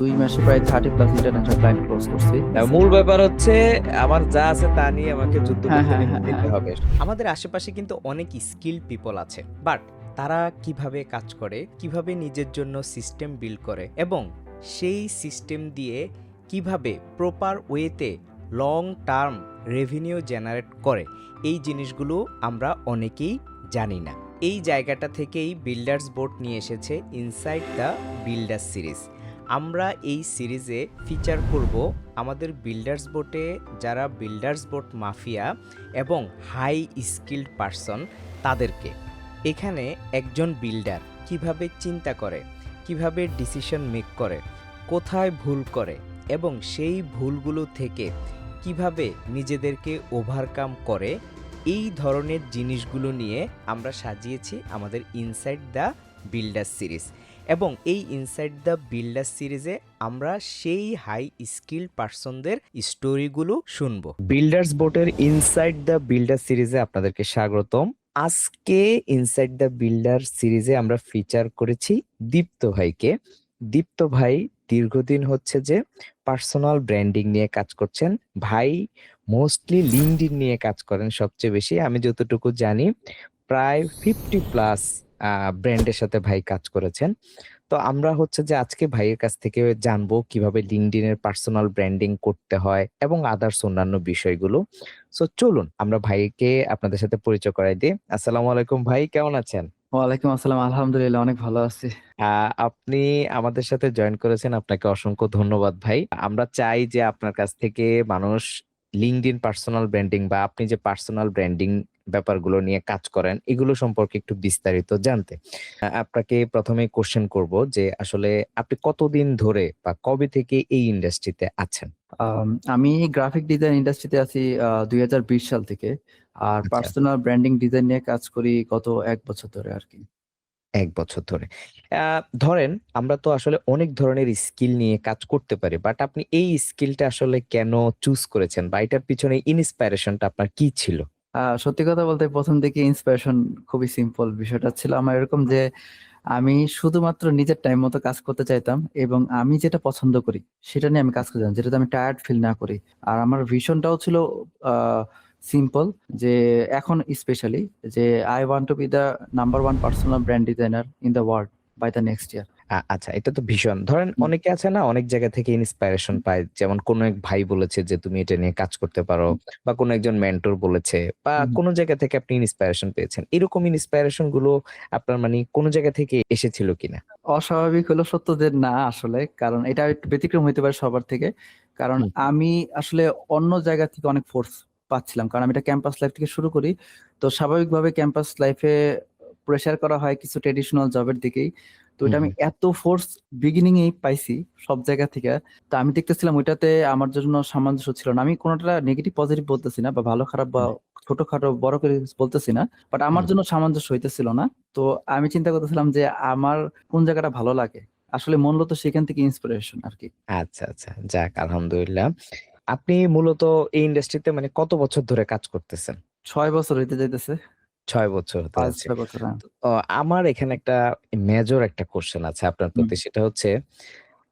2 মাসে প্রায় 30+ international client close করছি। মূল ব্যাপার হচ্ছে আমার যা আছে তা নিয়ে আমাকে যুদ্ধ হ্যাঁ, করতে হ্যাঁ, হ্যাঁ, যেতে হ্যাঁ। হবে। আমাদের আশেপাশে কিন্তু অনেক স্কিল্ড পিপল আছে, বাট তারা কিভাবে কাজ করে, কিভাবে নিজের জন্য সিস্টেম বিল্ড করে এবং সেই সিস্টেম দিয়ে কিভাবে প্রপার ওয়েতে লং টার্ম রেভিনিউ জেনারেট করে, এই জিনিসগুলো আমরা অনেকেই জানি না। এই জায়গাটা থেকেই বিল্ডার্স বোর্ড নিয়ে এসেছে ইনসাইড দ্য বিল্ডার্স সিরিজ। আমরা এই সিরিজে ফিচার করব আমাদের বিল্ডার্স বোর্ডে যারা বিল্ডার্স বোর্ড মাফিয়া এবং হাই স্কিল্ড পারসন তাদেরকে। এখানে একজন বিল্ডার কিভাবে চিন্তা করে, কিভাবে ডিসিশন মেক করে, কোথায় ভুল করে এবং সেই ভুলগুলো থেকে কিভাবে নিজেদেরকে ওভারকাম করে, এই ধরনের জিনিসগুলো নিয়ে আমরা সাজিয়েছি আমাদের ইনসাইড দ্য বিল্ডার্স সিরিজ। এবং এই ইনসাইড দ্য বিল্ডার্স সিরিজে আমরা সেই হাই স্কিল পারসনদের স্টোরিগুলো শুনবো। বিল্ডার্স বোর্ডের ইনসাইড দ্য বিল্ডার সিরিজে আপনাদেরকে স্বাগতম। আজকে ইনসাইড দ্য বিল্ডার সিরিজে আমরা ফিচার করেছি দীপ্ত ভাইকে। দীপ্ত ভাই দীর্ঘদিন হচ্ছে যে পার্সোনাল ব্র্যান্ডিং নিয়ে কাজ করছেন। ভাই মোস্টলি লিঙ্কডইন নিয়ে কাজ করেন সবচেয়ে বেশি। আমি যতটুকু জানি প্রায় 50+ ব্র্যান্ডের সাথে ভাই কাজ করেছেন। তো আমরা হচ্ছে যে আজকে ভাইয়ের কাছ থেকে জানবো কিভাবে লিঙ্কডইনের পার্সোনাল ব্র্যান্ডিং করতে হয় এবং আদার্স অন্যান্য বিষয়গুলো। সো চলুন আমরা ভাইকে আপনাদের সাথে পরিচয় করাই দিই। আসসালামু আলাইকুম ভাই, কেমন আছেন? ওয়ালাইকুম আসসালাম। আলহামদুলিল্লাহ অনেক ভালো আছি। আপনি আমাদের সাথে জয়েন করেছেন, আপনাকে অসংখ্য ধন্যবাদ ভাই। আমরা চাই যে আপনার কাছ থেকে মানুষ লিঙ্কডইন পার্সোনাল ব্র্যান্ডিং বা আপনি যে পার্সোনাল ব্র্যান্ডিং ব্যাপারগুলো নিয়ে কাজ করেন এগুলো সম্পর্কে একটু বিস্তারিত জানতে। আপনাকে প্রথমে কোশ্চেন করব যে আসলে আপনি কতদিন ধরে বা কবে থেকে এই ইন্ডাস্ট্রিতে আছেন? আমি গ্রাফিক ডিজাইন ইন্ডাস্ট্রিতে আছি 2020 সাল থেকে। আর আচ্ছা, পার্সোনাল ব্র্যান্ডিং ডিজাইন নিয়ে কাজ করি গত 1 বছর ধরে আরকি। 1 বছর ধরে। ধরেন আমরা তো আসলে অনেক ধরনের স্কিল নিয়ে কাজ করতে পারি। বাট আপনি এই স্কিলটা আসলে কেন চুজ করেছেন বা এটার পিছনে ইন্সপায়ারেশনটা আপনার কি ছিল? সত্যি কথা বলতে ১ম দিকে ইন্সপিরেশন খুবই সিম্পল। বিষয়টা ছিল আমার এরকম যে আমি শুধুমাত্র নিজের টাইম মতো কাজ করতে চাইতাম এবং আমি যেটা পছন্দ করি সেটা নিয়ে আমি কাজ করতে চাইতাম, যেটাতে আমি টায়ার্ড ফিল না করি। আর আমার ভিশনটাও ছিল আ সিম্পল, যে এখন স্পেশালি যে I want to be the number 1 personal brand designer in the world by the next year. আচ্ছা, এটা তো ভীষণ। ধরেন হুম, অনেকে আছে না অনেক জায়গা থেকে ইন্সপায়ারেশন হুম, পায়। যেমন কোনো এক ভাই বলেছে যে তুমি এটা নিয়ে কাজ করতে পারো হুম, বা কোনো একজন মেন্টর বলেছে বা হুম। কোনো জায়গা থেকে আপনি ইন্সপায়ারেশন পেয়েছেন। এরকম ইন্সপায়ারেশন গুলো আপনার মানে কোনো জায়গা থেকে এসেছিল কিনা? অস্বাভাবিক হলো সত্য যে না আসলে। কারণ এটা একটু ব্যতিক্রম হইতে পারে সবার থেকে। কারণ হুম, আমি আসলে অন্য জায়গা থেকে অনেক ফোর্স পাচ্ছিলাম। কারণ আমি এটা ক্যাম্পাস লাইফ থেকে শুরু করি। তো স্বাভাবিকভাবে ক্যাম্পাস লাইফে প্রেশার করা হয় কিছু ট্র্যাডিশনাল জবের দিকেই। তো হুম, এটা আমি হুম, এত ফোর্স বিগিনিং এই পাইছি সব জায়গা থেকে। তো আমি দেখতেছিলাম ওইটাতে আমার জন্য সামঞ্জস্য ছিল না। আমি কোনটা নেগেটিভ পজিটিভ বলতেছি না বা ভালো খারাপ বা হুম, ছোটখাটো বড় করে বলতেছি না। বাট আমার হুম। জন্য সামঞ্জস্য হইতেছিল না। তো আমি চিন্তা করতেছিলাম যে আমার কোন জায়গাটা ভালো লাগে। আসলে মূলত সেখান থেকে ইন্সপিরেশন আরকি। আচ্ছা, আচ্ছা। যাক আলহামদুলিল্লাহ। আপনি মূলত এই ইন্ডাস্ট্রিতে মানে কত বছর ধরে কাজ করতেছেন? ৬ বছর হইতে যাইতেছে। ৬ বছর হতে যাচ্ছে। ৫-৬ বছর, হ্যাঁ। তো আমার এখানে একটা মেজর একটা কোয়েশ্চেন আছে আপনার হুম, প্রতি। সেটা হচ্ছে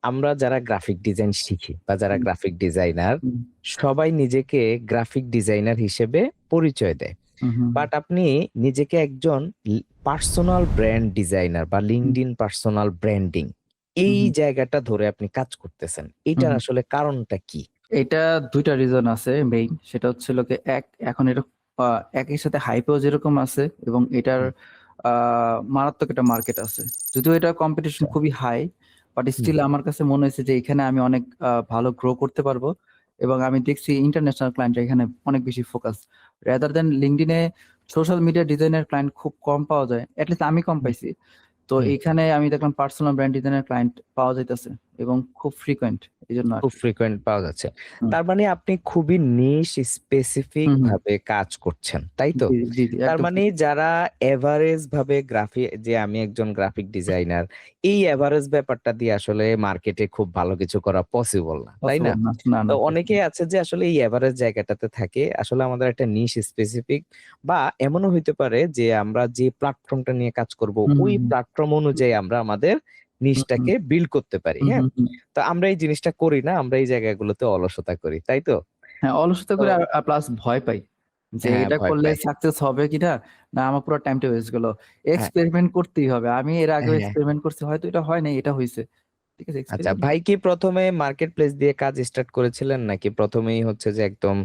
আমরা যারা গ্রাফিক ডিজাইন শিখি বা যারা হুম, গ্রাফিক ডিজাইনার হুম, সবাই নিজেকে গ্রাফিক ডিজাইনার হিসেবে পরিচয় দেয়। হুম, হুম, বাট আপনি নিজেকে একজন পার্সোনাল ব্র্যান্ড ডিজাইনার বা হুম, লিঙ্কডইন পার্সোনাল ব্র্যান্ডিং হুম, এই হুম, জায়গাটা ধরে আপনি কাজ করতেছেন। হুম, এটার হুম। আসলে কারণটা কি? এটা ২ টা রিজন আছে মেইন। সেটা হচ্ছে হলো গিয়ে এখন এটা আ একই সাথে হাইপেও যেরকম আছে এবং এটার হুম, আ মারাত্মক একটা মার্কেট আছে। যদিও এটা কম্পিটিশন আচ্ছা। খুবই হাই, বাট হুম, স্টিল আমার কাছে মনে হয়েছে যে এখানে আমি অনেক ভালো গ্রো করতে পারবো এবং আমি দেখছি ইন্টারন্যাশনাল ক্লায়েন্টরা এখানে অনেক বেশি ফোকাস। রাদার দ্যান LinkedIn এ সোশ্যাল মিডিয়া ডিজাইনের ক্লায়েন্ট খুব কম পাওয়া যায়। এট লিস্ট আমি কম হুম, পাইছি। তো হুম। এইখানে আমি দেখলাম পার্সোনাল ব্র্যান্ড ডিজাইনের ক্লায়েন্ট পাওয়া যাইতেছে এবং খুব ফ্রিকোয়েন্ট এজন্য খুব আরকি। ফ্রিকোয়েন্ট পাওয়া যাচ্ছে। হুম, তার মানে আপনি খুবই নিশ স্পেসিফিক হুম, হুম। ভাবে কাজ করছেন, তাই তো? জি, জি, জি, তার একদম মানে ঠিক। যারা এভারেজ ভাবে যে আমি একজন গ্রাফিক ডিজাইনার, এই এভারেজ ব্যাপারটা দিয়ে আসলে মার্কেটে খুব ভালো কিছু করা পসিবল না, তাই না? পসিবল না। না, তো না, অনেকেই পসিবল। আছে যে আসলে এই এভারেজ জায়গাটাতে থাকে। আসলে আমাদের একটা নিশ স্পেসিফিক বা এমনও হইতে পারে যে আমরা যে প্ল্যাটফর্মটা নিয়ে কাজ করব, হুম, ওই হুম, প্ল্যাটফর্ম অনুযায়ী আমরা আমাদের হুম, হুম, নিশটাকে বিল্ড করতে পারি। হুম, হ্যাঁ? হুম, হুম। তো আমরা এই জিনিসটা করি না। আমরা এই জায়গাগুলোতে অলসতা করি। তাই তো? হ্যাঁ, অলসতা তো করে আর প্লাস ভয় পাই। যে হ্যাঁ, এটা ভয় করলে পাই। সাকসেস হবে কিনা? না আমার পুরো টাইমটা ওয়েস্ট গেল। হ্যাঁ, এক্সপেরিমেন্ট করতেই হবে। আমি এর আগেও হ্যাঁ। এক্সপেরিমেন্ট করছি। হয়তো এটা হয় নাই, এটা হইছে। ঠিক আছে? আচ্ছা, এক্সপেরিমেন্ট ভাই কি ১ম এ মার্কেট প্লেস দিয়ে কাজ স্টার্ট করেছিলেন? নাকি ১ম এই হচ্ছে যে একদম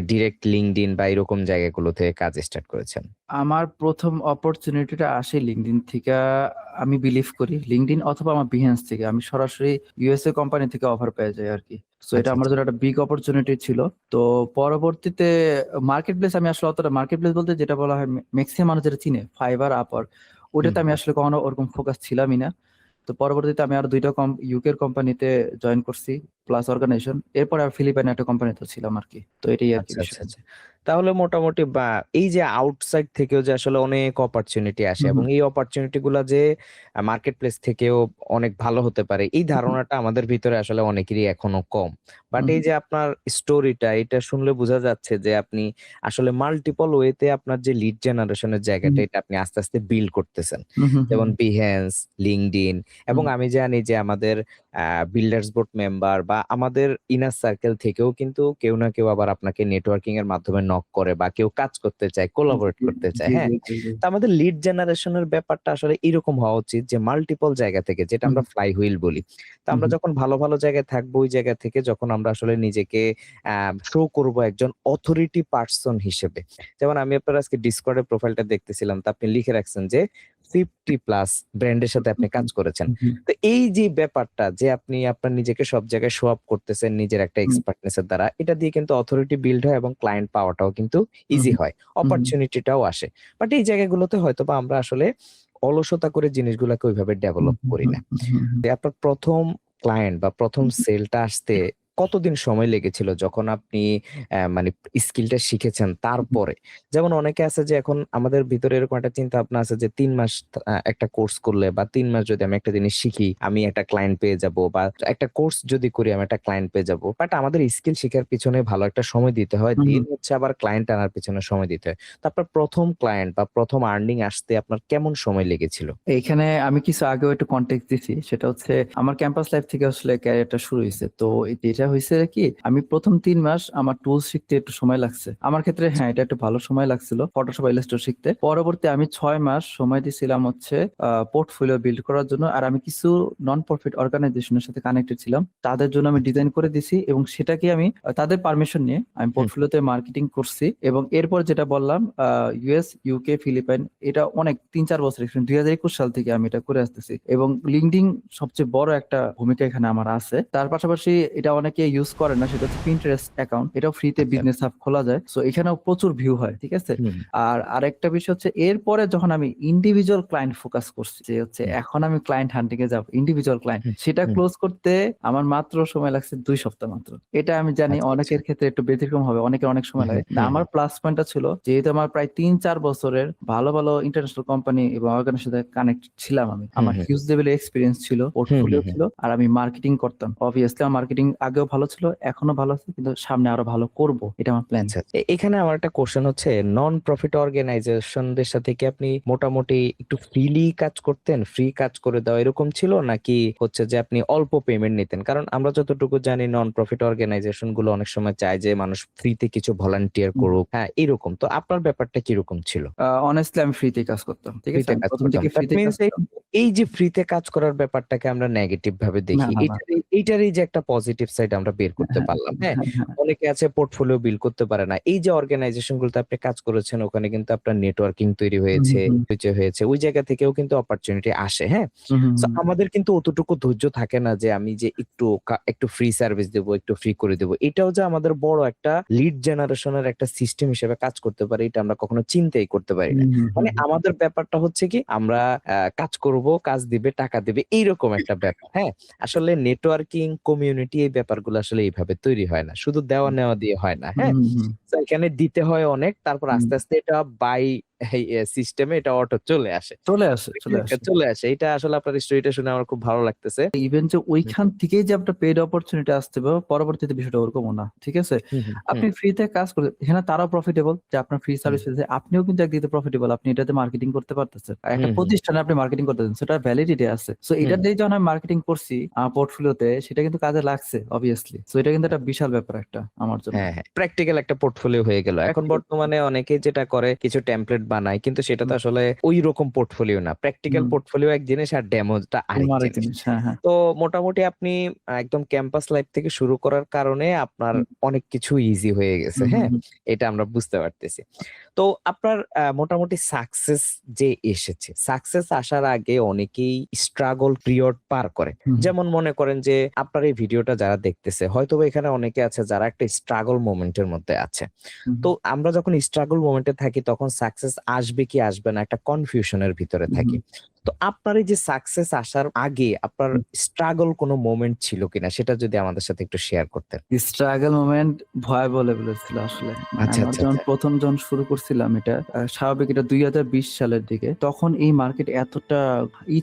ডিরেক্ট LinkedIn বা এরকম জায়গাগুলো থেকে কাজ স্টার্ট করেছেন? আমার ১ম অপরচুনিটিটা আসে LinkedIn থিকা আমি বিলিভ করি। LinkedIn অথবা আমার Behance থেকে। আমি সরাসরি USA কোম্পানি থেকে অফার পেয়ে যাই আরকি। সো এটা আচ্ছা, আমার আচ্ছা। জন্য একটা বিগ অপরচুনিটি ছিল। তো পরবর্তীতে মার্কেট প্লেস আমি আসলে অতটা মার্কেট প্লেস বলতে যেটা বলা হয় মেক্সিমাম মানুষ যেটা চিনে Fiverr, Upwork হুম, ওটাতে আমি আসলে কখনো ওরকম ফোকাস ছিলামই না। তো পরবর্তীতে আমি আরো ২ টা ইউকে এর কোম্পানিতে জয়েন করছি প্লাস অর্গানাইজেশন। এরপরে আর ফিলিপাইনে একটা কোম্পানিতে ছিলাম আরকি। তো এটাই আরকি আচ্ছা, আচ্ছা, বিষয়। আচ্ছা। তাহলে মোটামুটি বা এই যে আউটসাইড থেকেও যে আসলে অনেক অপরচুনিটি আসে হুম, এবং হুম, এই অপরচুনিটি গুলা যে মার্কেট প্লেস থেকেও অনেক ভালো হতে পারে, এই হুম, হুম, ধারণাটা আমাদের ভিতরে আসলে অনেকেরই এখনো কম। বাট হুম, এই যে আপনার স্টোরিটা এটা শুনলে বোঝা যাচ্ছে যে আপনি আসলে মাল্টিপল ওয়েতে আপনার যে লিড জেনারেশন এর হুম, জায়গাটা এটা আপনি আস্তে, আস্তে বিল্ড করতেছেন। হুম, হুম, হুম, যেমন Behance, LinkedIn এবং হুম, আমি জানি যে আমাদের বিল্ডার্স বোর্ড মেম্বার বা আমাদের ইনার সার্কেল থেকেও কিন্তু কেউ না কেউ আবার আপনাকে নেটওয়ার্কিং এর মাধ্যমে নক করে বা কেউ কাজ করতে চায়, কোলাবোরেট জি, করতে চায়, জি, হ্যাঁ? জি, জি, জি। তো আমাদের লিড জেনারেশন এর ব্যাপারটা আসলে এরকম হওয়া উচিত যে মাল্টিপল জায়গা থেকে যেটা হুম, আমরা ফ্লাই হুইল বলি। তো হুম, আমরা হুম, যখন ভালো, ভালো জায়গায় থাকবো ওই জায়গা থেকে যখন আমরা আসলে নিজেকে শো করব একজন অথরিটি পারসন হিসেবে। যেমন আমি আপনার আজকে ডিসকর্ড এর প্রোফাইলটা দেখতেছিলাম। তো আপনি লিখে রাখছেন যে 50 প্লাস ব্র্যান্ডের সাথে আপনি কাজ করেছেন। হুম, হুম, তো এই যে ব্যাপারটা যে আপনি আপনার নিজেকে সব জায়গায় শো অফ করতেছেন নিজের একটা হুম, এক্সপার্টনেস এর দ্বারা, এটা দিয়ে কিন্তু অথরিটি বিল্ড হয় এবং ক্লায়েন্ট পাওয়াটাও কিন্তু হুম, ইজি হুম, হয়। হুম, অপরচুনিটিটাও আসে। বাট এই জায়গাগুলোতে হয়তোবা আমরা আসলে অলসতা করে জিনিসগুলাকে ওইভাবে হুম, ডেভেলপ করি হুম, না। হুম, হুম, হুম, যে আপনার ১ম ক্লায়েন্ট বা ১ম সেলটা আসতে কতদিন সময় লেগেছিল যখন আপনি মানে স্কিলটা শিখেছেন হুম, তারপরে? যেমন অনেকে আছে যে এখন আমাদের ভিতরে এরকম একটা চিন্তা ভাবনা আছে যে ৩ মাস একটা কোর্স করলে বা ৩ মাস যদি আমি একটা জিনিস শিখি, আমি একটা ক্লায়েন্ট পেয়ে যাবো বা একটা কোর্স যদি করি আমি একটা ক্লায়েন্ট পেয়ে যাবো। বাট আমাদের স্কিল শিখার পিছনে ভালো একটা সময় দিতে হয়। হুম, দেন হুম। হচ্ছে আবার ক্লায়েন্ট আনার পেছনে সময় দিতে হয়। তো আপনার ১ম ক্লায়েন্ট বা ১ম আর্নিং আসতে আপনার কেমন সময় লেগেছিল? এইখানে আমি কিছু আগেও একটু কনটেক্সট দিছি। সেটা হচ্ছে আমার ক্যাম্পাস লাইফ থেকে আসলে ক্যারিয়ারটা শুরু হইছে। তো যেটা হইছে কি আমি ১ম ৩ মাস আমার টুলস শিখতে একটু সময় লাগছে। আমার ক্ষেত্রে হ্যাঁ, এটা একটু ভালো সময় লাগছিল Photoshop বা Illustrator শিখতে। পরবর্তী আমি ৬ মাস সময় দিছিলাম হচ্ছে পোর্টফোলিও বিল্ড করার জন্য। আর আমি কিছু নন প্রফিট অর্গানাইজেশন এর সাথে কানেক্টেড ছিলাম। তাদের জন্য আমি ডিজাইন করে দিছি এবং সেটাকে আমি তাদের পারমিশন নিয়ে আমি হুম, পোর্টফোলিওতে মার্কেটিং করছি এবং এরপর যেটা বললাম ইউএস, ইউকে, ফিলিপাইন এটা অনেক ৩-৪ বছর এক্সপেরিয়েন্স ২০২১ সাল থেকে আমি এটা করে আসতেছি এবং লিঙ্কডইন সবচেয়ে বড় একটা ভূমিকা এখানে আমার আছে। তার পাশাপাশি এটা অনেকে ইউজ করে না সেটা হচ্ছে Pinterest অ্যাকাউন্ট। এটাও ফ্রিতে আচ্ছা। বিজনেস হাব খোলা যায়। সো এখানেও প্রচুর ভিউ হয়। ঠিক আছে? হুম, আর আরেকটা বিষয় হচ্ছে এরপরে যখন আমি ইন্ডিভিজুয়াল ক্লায়েন্ট ফোকাস করছি যে হচ্ছে হুম, এখন আমি ক্লায়েন্ট হান্টিং এ যাব ইন্ডিভিজুয়াল ক্লায়েন্ট হুম, সেটা হুম। ক্লোজ করতে আমার মাত্র সময় লাগছে ২ সপ্তাহ মাত্র। এটা আমি জানি আচ্ছা, আচ্ছা। অনেকের ক্ষেত্রে একটু ব্যতিক্রম হবে, অনেকের অনেক সময় হুম, লাগে। না হুম, আমার প্লাস পয়েন্টটা ছিল যেহেতু আমার প্রায় ৩-৪ বছরের ভালো, ভালো ইন্টারন্যাশনাল কোম্পানি এবং অর্গানাইজেশনের সাথে কানেক্টেড ছিলাম আমি। হুম, আমার হুম, হিউজ লেভেলের এক্সপেরিয়েন্স ছিল, হুম, হুম, পোর্টফোলিও হুম। ছিল আর আমি মার্কেটিং করতাম। অবভিয়াসলি আমার মার্কেটিং আগেও ভালো ছিল, এখনো ভালো আছে কিন্তু সামনে আরো ভালো করব। এটা আমার প্ল্যান। আচ্ছা, আচ্ছা। এখানে আমার একটা কোয়েশ্চেন হচ্ছে নন প্রফিট অর্গানাইজেশন দের সাথে কি আপনি মোটামুটি একটু ফ্রিলি কাজ করতেন? ফ্রি কাজ করে দেওয়া এরকম ছিল? নাকি হচ্ছে যে আপনি অল্প পেমেন্ট নিতেন? কারণ আমরা যতটুকু জানি নন প্রফিট অর্গানাইজেশন গুলো অনেক সময় চায় যে মানুষ ফ্রিতে কিছু ভলান্টিয়ার হুম। করুক। হ্যাঁ, এরকম। তো আপনার ব্যাপারটা কিরকম ছিল? অনেস্টলি আমি ফ্রিতেই কাজ করতাম। ঠিক আছে? ফ্রিতে আমি কাজ ১ম করতাম। থেকে দ্যাট ফ্রিতেই কাজ মিনস করতাম। এই যে ফ্রিতে কাজ করার ব্যাপারটাকে আমরা নেগেটিভ ভাবে না, দেখি। না, না। এইটারই যে একটা পজিটিভ সাইড আমরা বের হ্যাঁ, করতে হ্যাঁ, পারলাম। হ্যাঁ? হ্যাঁ, হ্যাঁ। অনেকে আছে পোর্টফোলিও বিল্ড করতে পারে না। এই যে অর্গানাইজেশন গুলোতে আপনি কাজ করেছেন ওখানে কিন্তু আপনার নেটওয়ার্কিং তৈরি হুম, হয়েছে, হুম, পরিচয় হয়েছে। ওই জায়গা থেকেও কিন্তু অপরচুনিটি আসে। হ্যাঁ? হুম, হুম, সো হুম, আমাদের কিন্তু অতটুকু ধৈর্য থাকে না যে আমি যে একটু ফ্রি সার্ভিস দেব, একটু ফ্রি করে দেব। এটাও যে আমাদের বড় একটা লিড জেনারেশন এর একটা সিস্টেম হিসেবে কাজ করতে পারে এটা আমরা কখনো চিন্তাই করতে পারি হুম, না। হুম, মানে হুম, হুম, আমাদের ব্যাপারটা হচ্ছে কি আমরা কাজ করব, কাজ দিবে, টাকা দিবে এইরকম একটা ব্যাপার। হ্যাঁ? আসলে নেটওয়ার্কিং, কমিউনিটি এই ব্যাপারগুলো আসলে এইভাবে তৈরি হয় না। শুধু দেওয়া নেওয়া দিয়ে হয় না। হুম, হ্যাঁ? হুম, হুম, তো এখানে দিতে হয় অনেক। তারপর হুম, আস্তে, আস্তে এটা বাই এই সিস্টেমে এটা অটো চলে আসে। চলে আসে, চলে আসে। চলে আসে। এটা আসলে আপনার স্টোরিটা শুনে আমার খুব ভালো লাগতেছে। ইভেন যে হুম, ওইখান থেকেই যে আপনার পেইড অপরচুনিটি আসতে হবে পরবর্তীতে বিষয়টা ওরকমও না, ঠিক আছে? হুম, হুম, আপনি ফ্রিতে কাজ করে এখানে তারাও প্রফিটেবল যে আপনার ফ্রি হুম, সার্ভিস দিতেছে, আপনিও কিন্তু একদিকে প্রফিটেবল, আপনি এটাতে মার্কেটিং করতে পারতেছেন। আর একটা হুম, হুম, প্রতিষ্ঠানে আপনি মার্কেটিং করতেছেন, সেটা ভ্যালিডিটি আছে। সো হুম। এটা দিয়ে যখন আমি মার্কেটিং করছি আমার পোর্টফোলিওতে, সেটা কিন্তু কাজে লাগছে অবভিয়াসলি। সো এটা কিন্তু একটা বিশাল ব্যাপার একটা আমার জন্য। হ্যাঁ, হ্যাঁ। প্র্যাকটিক্যাল একটা পোর্টফোলিও হয়ে গেল। এখন Practical। বর্তমানে অনেকেই যেটা করে কিছু টেমপ্লেট বানায় কিন্তু সেটা তো হুম, আসলে ঐরকম পোর্টফোলিও না। প্র্যাকটিক্যাল হুম, পোর্টফোলিও এক জিনিস আর ডেমোটা আরেক আরেক জিনিস। জিনিস। হ্যাঁ, হ্যাঁ। তো মোটামুটি আপনি একদম ক্যাম্পাস লাইফ থেকে শুরু করার কারণে আপনার হুম, অনেক কিছু ইজি হয়ে গেছে। হুম, হুম, হ্যাঁ? হুম, এটা আমরা বুঝতে পারতেছি। তো আপনার মোটামুটি সাকসেস যে এসেছে, সাকসেস আসার আগে অনেকেই স্ট্রাগল পিরিয়ড পার করে। হুম, যেমন মনে করেন যে আপনার এই ভিডিওটা যারা দেখতেছে হয়তোবা এখানে অনেকে আছে যারা একটা স্ট্রাগল মোমেন্ট এর মধ্যে আছে। হুম, তো আমরা যখন স্ট্রাগল মোমেন্টে থাকি তখন সাকসেস আসবে কি আসবে না একটা কনফিউশনের ভিতরে হুম, থাকি। হুম, তো আপনার এই যে সাকসেস আসার আগে আপনার হুম। স্ট্রাগল কোনো মোমেন্ট ছিল কিনা সেটা যদি আমাদের সাথে একটু শেয়ার করতেন। স্ট্রাগল মোমেন্ট ভয়াবহ লেভেলের ছিল আসলে। মানে আচ্ছা, আমার আচ্ছা, যখন আচ্ছা। ১ম যখন শুরু করছিলাম এটা স্বাভাবিক এটা ২০২০ সালের দিকে। তখন এই মার্কেট এতটা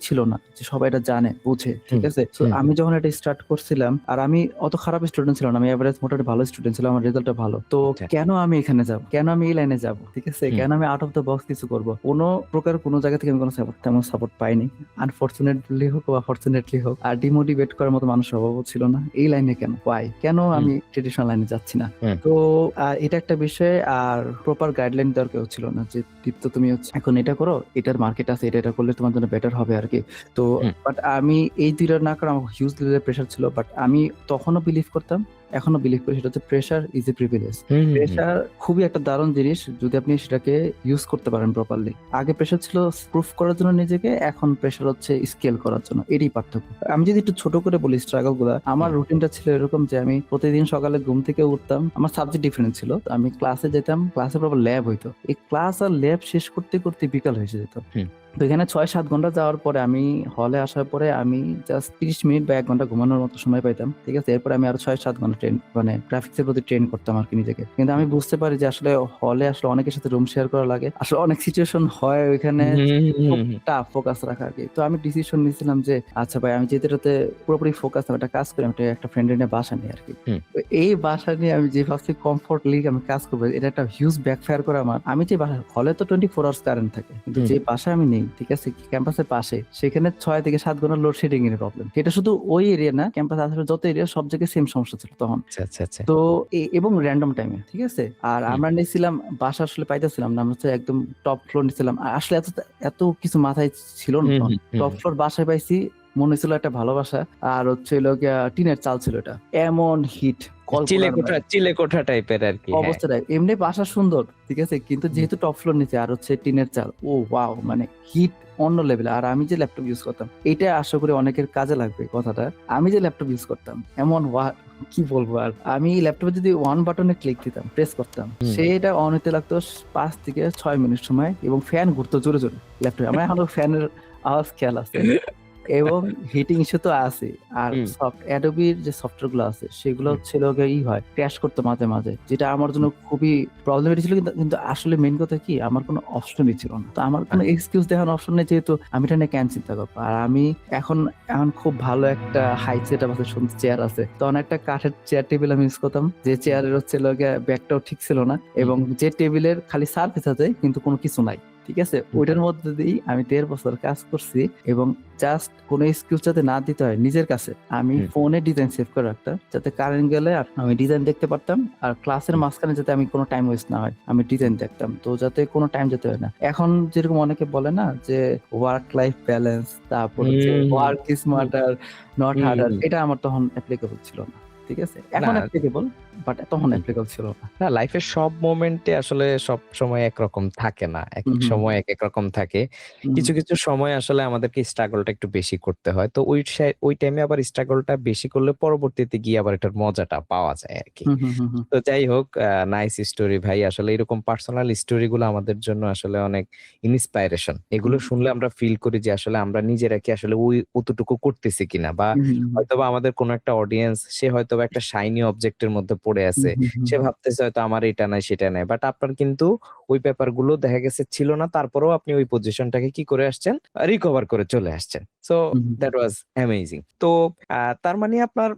ছিল না যে সবাই এটা জানে, বুঝে। ঠিক হুম, আছে? সো হুম, আমি যখন এটা স্টার্ট করছিলাম আর আমি অত খারাপ স্টুডেন্ট ছিলাম না। আমি এভারেজ মোটামুটি ভালো স্টুডেন্ট ছিলাম। আমার রেজাল্টটা ভালো। তো আচ্ছা। কেন আমি এখানে যাব? কেন আমি এই লাইনে যাব? ঠিক আছে? হুম, কেন আমি আউট অফ দ্য বক্স কিছু করব? কোন প্রকার কোন জায়গা থেকে আমি কোন তেমন সাপোর্ট পাইনি। আনফরচুনেটলি হোক বা ফরচুনেটলি হোক আর ডিমোটিভেট করার মতো মানুষের অভাবও ছিল না। এই লাইনে কেন? ওয়াই? কেন হুম, আমি ট্রেডিশনাল লাইনে যাচ্ছি না? হুম, তো এটা একটা বিষয় আর প্রপার গাইডলাইন দেওয়ার কেউ ছিল না যে দীপ্ত তুমি হচ্ছে এখন এটা করো, এটার মার্কেট আছে, এটা করলে তোমার জন্য বেটার হবে আর কি। তো হুম, বাট আমি এই দুইটা না করে আমার হিউজ লেভেলের প্রেশার ছিল, বাট আমি তখনও বিলিভ করতাম, এখনো বিলিভ করি, সেটা হচ্ছে pressure is a privilege. Hmm, hmm, hmm, pressure খুবই একটা দারুণ জিনিস যদি আপনি সেটাকে ইউজ করতে পারেন প্রপারলি। আগে প্রেশার ছিল প্রুফ করার জন্য নিজেকে, এখন প্রেশার হচ্ছে স্কেল করার জন্য, এটাই পার্থক্য। আমি যদি একটু ছোট করে বলি স্ট্রাগল গুলা, আমার হুম, রুটিনটা ছিল এরকম যে আমি প্রতিদিন সকালে ঘুম থেকে উঠতাম, আমার সাবজেক্ট ডিফারেন্ট ছিল, তো আমি ক্লাসে যেতাম, ক্লাসে প্রপার ল্যাব হইতো, এই ক্লাস আর ল্যাব শেষ করতে করতে বিকাল হয়ে যেত। হুম, তো এখানে ৬-৭ ঘন্টা যাওয়ার পরে আমি হলে আসার পরে আমি জাস্ট ৩০ মিনিট বা ১ ঘন্টা ঘুমানোর মতো সময় পাইতাম। ঠিক আছে? এরপরে আমি আরো ৬-৭ ঘন্টা মানে গ্রাফিক্স এর প্রতি ট্রেন করতাম আরকি নিজেকে। কিন্তু আমি বুঝতে পারি যে আসলে হলে আসলে অনেকের সাথে রুম শেয়ার করা লাগে। আসলে অনেক সিচুয়েশন হয় ওইখানে হুম, খুব হুম, হুম, টাফ ফোকাস রাখা আরকি। তো আমি ডিসিশন নিয়েছিলাম যে আচ্ছা ভাই আমি যেহেতু এটাতে পুরোপুরি ফোকাস না, একটা কাজ করি, আমি একটা ফ্রেন্ডের নিয়ে বাসা নিই আরকি। হুম, তো এই বাসা নিয়ে আমি যে ভাবছি কমফোর্টলি আমি কাজ করবো, এটা একটা হিউজ ব্যাকফায়ার করে আমার। আমি যে বাসা হলে তো 24 আওয়ার্স কারেন্ট থাকে। কিন্তু হুম, যে বাসায় আমি নেই, ঠিক আছে? ক্যাম্পাসের পাশে, সেখানে ৬ থেকে ৭ ঘন্টা লোডশেডিং এর প্রবলেম। এটা শুধু ওই এরিয়া না, ক্যাম্পাসের আশেপাশে যত এরিয়া সব জায়গায় সেম সমস্যা ছিল তখন। আচ্ছা, আচ্ছা, আচ্ছা। তো এবং র‍্যান্ডম টাইমে, ঠিক আছে? আর হুম, আমরা নিছিলাম বাসা আসলে পাইতেছিলাম না। আমরা হচ্ছে একদম টপ ফ্লোর নিছিলাম। আর আসলে এত কিছু মাথায় ছিল না হুম, তখন। হুম, হুম, টপ ফ্লোর বাসায় পাইছি। মনে হইছিল একটা ভালো বাসা। আর হচ্ছে হলো গিয়া টিনের চাল ছিল এটা। এমন হিট কল্পনার বাইরে। চিলেকোঠা টাইপের আরকি। হ্যাঁ। অবস্থাটাই এমনি বাসা সুন্দর, ঠিক আছে? কিন্তু হুম, যেহেতু টপ ফ্লোর নিচে আর হচ্ছে টিনের চাল, ও ওয়াও! মানে হিট অন্য লেভেলে। আর আমি যে ল্যাপটপ ইউজ করতাম, এইটা আশা করি অনেকের কাজে লাগবে কথাটা। আমি যে ল্যাপটপ ইউজ করতাম, এমন কি বলবো আর? আমি ল্যাপটপে যদি ওয়ান বাটনে ক্লিক দিতাম, প্রেস করতাম, হুম। সেটা অন হইতে লাগতো ৫ থেকে ৬ মিনিট সময় এবং ফ্যান ঘুরতো জোরে, জোরে ল্যাপটপে। আমার এখনো ফ্যানের আওয়াজ খেয়াল আছে। এবং হিটিং ইস্যু তো আছেই। আর হুম, Adobe র যে সফটওয়্যার গুলো আছে সেগুলো হুম, হচ্ছে হলো গিয়ে হয়, ক্র্যাশ করতো মাঝে, মাঝে। যেটা আমার জন্য হুম। খুবই প্রবলেমেটিক ছিল, কিন্তু আসলে মেইন কথা কি আমার কোনো অপশনই ছিল না। তো আমার কোনো এক্সকিউজ দেখানোর অপশন নেই, যেহেতু আমি এটা নিয়ে কেন চিন্তা করব। আর আমি এখন খুব ভালো একটা হাই সেটআপ আছে, সুন্দর চেয়ার আছে। তখন একটা কাঠের চেয়ার টেবিল আমি ইউজ করতাম। যে চেয়ারের হচ্ছে হলো গিয়ে ব্যাকটাও ঠিক ছিল না হুম, এবং যে টেবিলের খালি সারফেস আছে কিন্তু কোনো কিছু নাই। ঠিক আছে? হুম, ওইটার মধ্যে দিয়েই আমি ১.৫ বছর কাজ করছি এবং জাস্ট কোনো এক্সকিউজ যাতে না দিতে হয় নিজের কাছে, আমি হুম, ফোনে ডিজাইন সেভ করে রাখতাম। যাতে কারেন্ট গেলে আমি ডিজাইন দেখতে পারতাম। আর ক্লাসের হুম, মাঝখানে যাতে আমি কোনো টাইম ওয়েস্ট না হয়, আমি ডিজাইন দেখতাম। তো যাতে কোনো টাইম যেতে হয় না। এখন যেরকম অনেকে বলে না যে ওয়ার্ক লাইফ ব্যালেন্স, তারপর হচ্ছে hmm, work hmm, smarter not hmm, harder, hmm. এটা আমার তখন অ্যাপ্লিকেবল ছিল না। ঠিক আছে? এখন না, অ্যাপ্লিকেবল, বাট তখন অ্যাপ্লিকেবল ছিল না। না লাইফের সব মোমেন্টে আসলে সব সময় একরকম থাকে না। হুম, একেক হুম, সময় একেক রকম থাকে। হুম, কিছু, কিছু সময় আসলে আমাদেরকে স্ট্রাগলটা একটু বেশি করতে হয়। তো ওই টাইমে আবার স্ট্রাগলটা বেশি করলে পরবর্তীতে গিয়ে আবার এটার মজাটা পাওয়া যায় আরকি। হুম, হুম, হুম, হুম, তো যাই হোক নাইস স্টোরি ভাই। আসলে এরকম পার্সোনাল স্টোরি গুলো আমাদের জন্য আসলে অনেক ইন্সপাইরেশন। এগুলো হুম, শুনলে আমরা ফিল করি যে আসলে আমরা নিজেরা কি আসলে অতটুকু করতেছি কিনা বা হুম, হুম, হুম, হয়তোবা আমাদের কোনো একটা অডিয়েন্স সে হয়তো হয়তো একটা শাইনি অবজেক্টের মধ্যে পড়ে হুম, আছে, হুম, হুম, সে ভাবতেছে হয়তো আমার এটা নাই সেটা নাই, বাট আপনার কিন্তু ওই ব্যাপারগুলো দেখা গেছে ছিল না, তারপরেও আপনি ওই পজিশনটাকে কি করে আসছেন, রিকভার করে চলে আসছেন। So hmm, that was amazing. তো তার মানে আপনার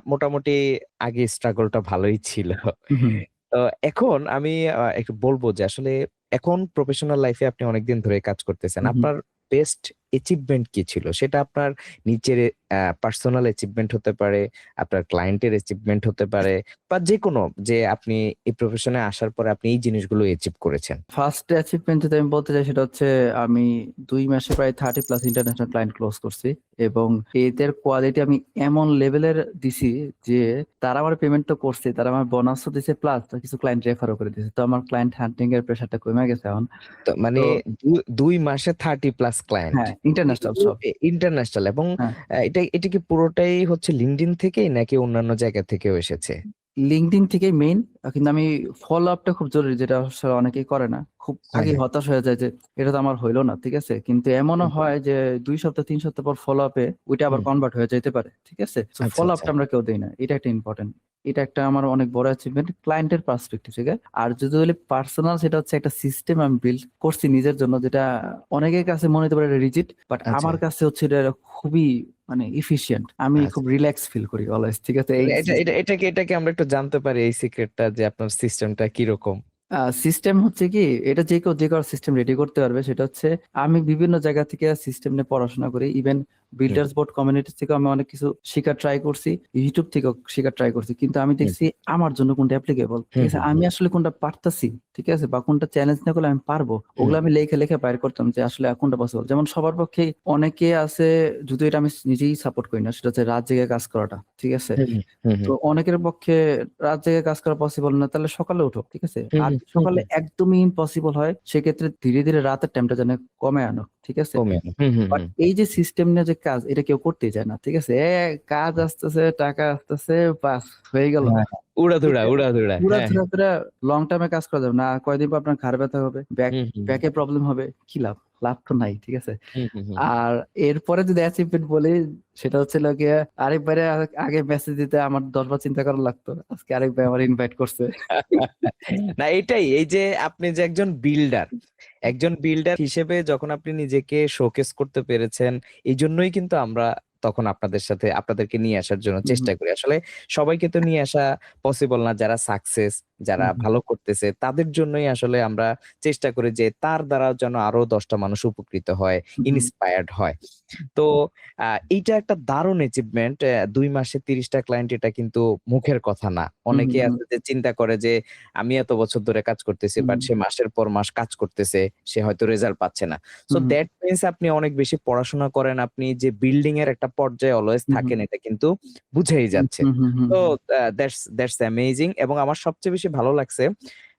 মোটামুটি আগে স্ট্রাগলটা ভালোই ছিল। হুম, হুম, তো এখন আমি একটু বলবো যে আসলে এখন প্রফেশনাল লাইফে আপনি অনেকদিন ধরে কাজ করতেছেন। হুম, হুম। আপনার বেস্ট অ্যাচিভমেন্ট কি ছিল? সেটা আপনার নিজের পার্সোনাল অ্যাচিভমেন্ট হতে পারে, আপনার ক্লায়েন্টের অ্যাচিভমেন্ট হতে পারে, বা যেকোনো যে আপনি এই প্রফেশনে আসার পরে আপনি এই জিনিসগুলো অ্যাচিভ করেছেন। ফার্স্ট অ্যাচিভমেন্ট যদি আমি বলতে চাই সেটা হচ্ছে আমি 2 মাসে প্রায় 30+ ইন্টারন্যাশনাল ক্লায়েন্ট ক্লোজ করছি, এবং এদের কোয়ালিটি আমি এমন লেভেলের দিছি যে তারা আমার পেমেন্ট তো করছে, তারা আমার বোনাসও দিছে, প্লাস কিছু ক্লায়েন্ট রেফারও করে দিছে। তো আমার ক্লায়েন্ট হান্টিং এর প্রেশারটা কমে গেছে এখন। তো মানে তো ২ মাসে 30+ ক্লায়েন্ট। হ্যাঁ, ইন্টারন্যাশনাল সব। ইন্টারন্যাশনাল, এবং হ্যাঁ, এটা কি পুরোটাই হচ্ছে লিঙ্কডইন থেকেই নাকি অন্যান্য জায়গা থেকেও এসেছে? লিঙ্কডইন থেকেই মেইন। কিন্তু আমি ফলো আপটা খুব জরুরি, যেটা আসলে অনেকেই করে না। খুব হ্যাঁ, আগে হ্যাঁ। হতাশ হয়ে যায় যে এটা তো আমার হইলো না, ঠিক আছে, কিন্তু এমনও হুম, হয় যে 2 সপ্তাহ 3 সপ্তাহ পর ফলো আপে ওইটা আবার হুম। কনভার্ট হয়ে যেতে পারে, ঠিক আছে। তো আচ্ছা, ফলো আচ্ছা। আপটা আমরা কেউ দেই না, এটা একটা ইম্পর্টেন্ট। এটা একটা আমার অনেক বড় অ্যাচিভমেন্ট ক্লায়েন্টের পার্সপেক্টিভ থেকে। আর যদি বলি পার্সোনাল, সেটা হচ্ছে একটা সিস্টেম আমি বিল্ড করছি নিজের জন্য, যেটা অনেকের কাছে মনে হতে পারে রিজিড, বাট আচ্ছা, আমার কাছে হচ্ছে এটা খুবই মানে ইফিশিয়েন্ট। আমি আচ্ছা। খুব রিল্যাক্স ফিল করি অলওয়েজ, ঠিক আছে। এই এটা কি আমরা একটু জানতে পারি এই সিক্রেটটা যে আপনার সিস্টেমটা কিরকম? সিস্টেম হচ্ছে কি, এটা যে কেউ যে কারো সিস্টেম রেডি করতে পারবে। সেটা হচ্ছে আমি বিভিন্ন জায়গা থেকে সিস্টেম নিয়ে পড়াশোনা করি, ইভেন হুম, বিল্ডার্স বোর্ড কমিউনিটি থেকে আমি অনেক কিছু শেখার ট্রাই করছি, ইউটিউব থেকেও শেখার ট্রাই করছি, কিন্তু আমি হুম, দেখছি আমার জন্য কোনটা অ্যাপ্লিকেবল, ঠিক হুম, আছে, হুম, আমি হুম, আসলে কোনটা পারতাছি, ঠিক আছে, বা কোনটা চ্যালেঞ্জ না করলে আমি পারবো, ওগুলো হুম, আমি লেখে লেখে বাইর করতাম যে আসলে কোনটা পসিবল। যেমন সবার পক্ষে অনেকে আছে, যদি এটা আমি নিজেই সাপোর্ট করি না, সেটা হচ্ছে রাত জেগে কাজ করাটা, ঠিক আছে। হুম, হুম, তো হুম, অনেকের পক্ষে রাত জেগে কাজ করা পসিবল না, তাহলে সকালে উঠো, ঠিক আছে। হুম, আর হুম, যদি হুম, সকালে হুম। একদমই ইম্পসিবল হয়, সেক্ষেত্রে ধীরে ধীরে রাতের টাইমটা যেন কমে আনো, ঠিক আছে। কমে আনো। হুম, হুম, বাট হুম। এই যে সিস্টেম নিয়ে যে কাজ, এটা কেউ করতেই চায় না, ঠিক আছে। কাজ আসতেছে, টাকা আসতেছে, বাস হয়ে গেল। হ্যাঁ, হ্যাঁ। উড়াধুরা, এটা উড়াধুরা। পুরা হ্যাঁ, হ্যাঁ। ধরে লং টার্মে কাজ করা যাবে না, কয়দিন পর আপনার ঘাড় ব্যথা হবে, হুম, হুম, ব্যাকে প্রবলেম হবে, কি লাভ? লাভ তো নাই, ঠিক আছে। হুম, হুম, হুম। আর এরপরে যদি অ্যাচিভমেন্ট বলি, সেটা হচ্ছে গিয়ে আরেকবারে আগে মেসেজ দিতে আমার 10 বার চিন্তা করা লাগতো, আজকে আরেক ভাই আমার ইনভাইট করছে। না, এটাই, এই যে আপনি যে একজন বিল্ডার হিসেবে যখন আপনি নিজেকে শোকেস করতে পেরেছেন, এই জন্যই কিন্তু আমরা তখন আপনাদেরকে নিয়ে আসার জন্য হুম, চেষ্টা করি। আসলে সবাইকে তো নিয়ে আসা পসিবল না। যারা যারা হুম, হুম, ভালো করতেছে, তাদের জন্যই আসলে আমরা চেষ্টা করি যে তার দ্বারা যেন আরো ১০ টা মানুষ উপকৃত হয়, হুম, হুম, ইন্সপায়ার্ড হয়। তো এইটা একটা দারুণ অ্যাচিভমেন্ট। ২ মাসে ৩০ টা ক্লায়েন্ট, এটা কিন্তু মুখের কথা না। হুম, অনেকে হুম, আছে যে চিন্তা করে যে আমি এত বছর ধরে কাজ করতেছি, হুম, বাট সে মাসের পর মাস কাজ করতেছে, সে হয়তো রেজাল্ট পাচ্ছে না। সো হুম, দ্যাট মিনস আপনি অনেক বেশি পড়াশোনা করেন, আপনি যে বিল্ডিং এর একটা পর্যায়ে অলওয়েজ হুম, হুম, থাকেন, এটা কিন্তু বুঝাই হুম, যাচ্ছে। হুম, হুম, হুম, তো হুম, দ্যাটস অ্যামেজিং, এবং আমার সবচেয়ে বেশি ভালো লাগছে